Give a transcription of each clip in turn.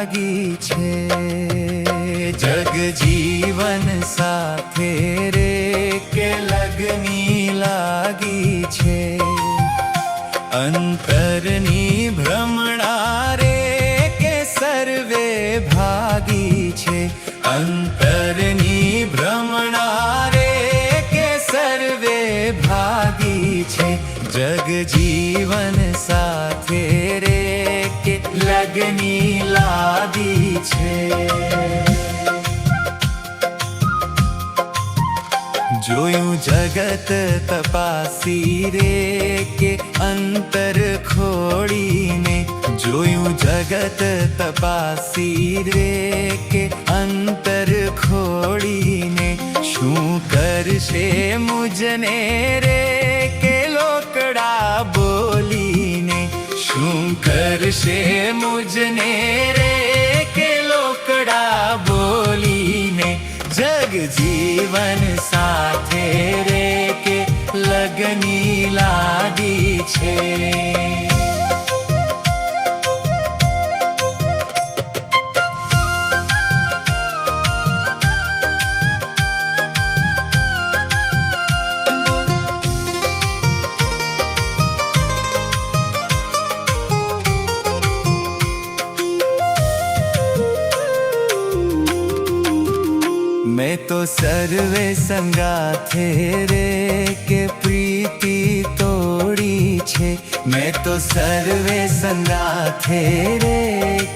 લાગી છે। જગ જીવન સાથે રે કે લગની લાગી છે। અંતરની ભ્રમણા રે કે સર્વે ભાગી છે। અંતરની ભ્રમણા રે કે સર્વે ભાગી છે। જગ જીવન સાથે રે કે લગની લાગી છે। જોયું જગત તપાસી રે કે અંતર ખોડીને। જોયું જગત તપાસી રે કે અંતર ખોડીને। શું કરશે મુજને રે કે લોકડા બોલીને। શું કરશે મુજને રે કે લોકડા બોલીને। જગ જીવન સાથે રે કે લગની લાગી છે। मैं तो सर्वे संगाथे रे के प्रीति तोड़ी छे। मैं तो सर्वे संगाथे रे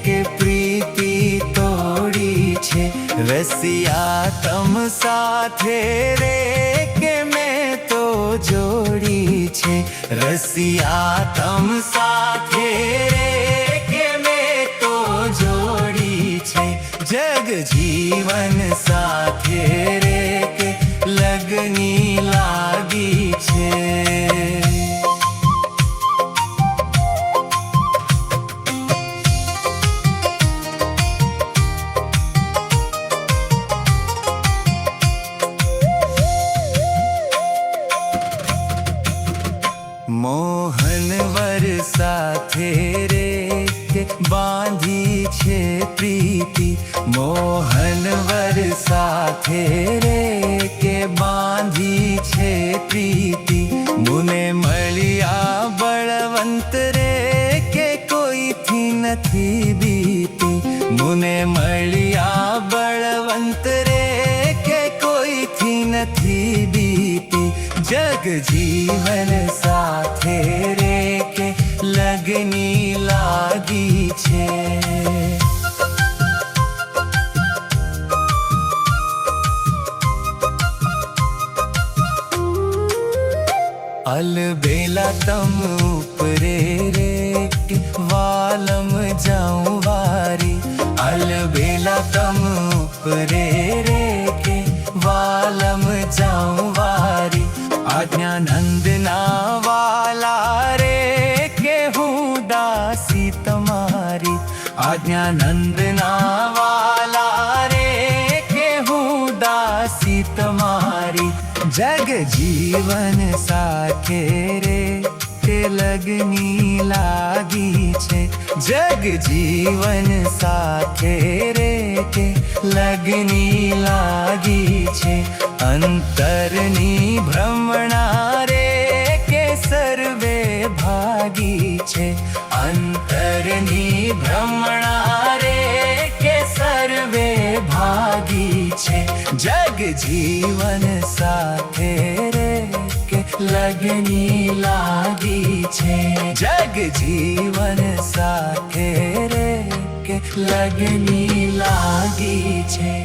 के प्रीति तोड़ी छे। रसिया तम साथे रे के मैं तो जोड़ी छे। रसिया तम साथे रे के मैं तो जोड़ी छे। जग जीवन સાથે રે કે લગની લાગી છે। મોહન વર સાથે રે કે બાંધી છે પ્રીતિ। મોહન વર સાથે રે કે બાંધી છે પ્રીતિ। મુને મળ્યા બળવંત રે કે કોઈથી નથી બીતી। મુને મળ્યા બળવંત રે કે કોઈથી નથી બીતી। જગ જીવન સાથે રે કે લગની લાગી છે। अलबेला तम उपरे रे के वालम जाऊं वारी। अलबेला तम उपरे रे के वालम जाऊं वारी। आज्ञानंद ना वाला रे के हूँ दासी तुम्हारी। आज्ञानंद ना वाला रे के हूँ दासी तुम्हारी। जग जीवन સાથે રે કે લગની લાગી છે। જગ જીવન સાથે રે કે લગની લાગી છે। અંતરની ભ્રમણા રે કે સર્વે ભાગી છે। અંતરની ભ્રમણા રે કે સર્વે ભાગી છે। જગ જીવન સાથે રે કે લગની લાગી છે। જગ જીવન સાથે રે કે લગની લાગી છે।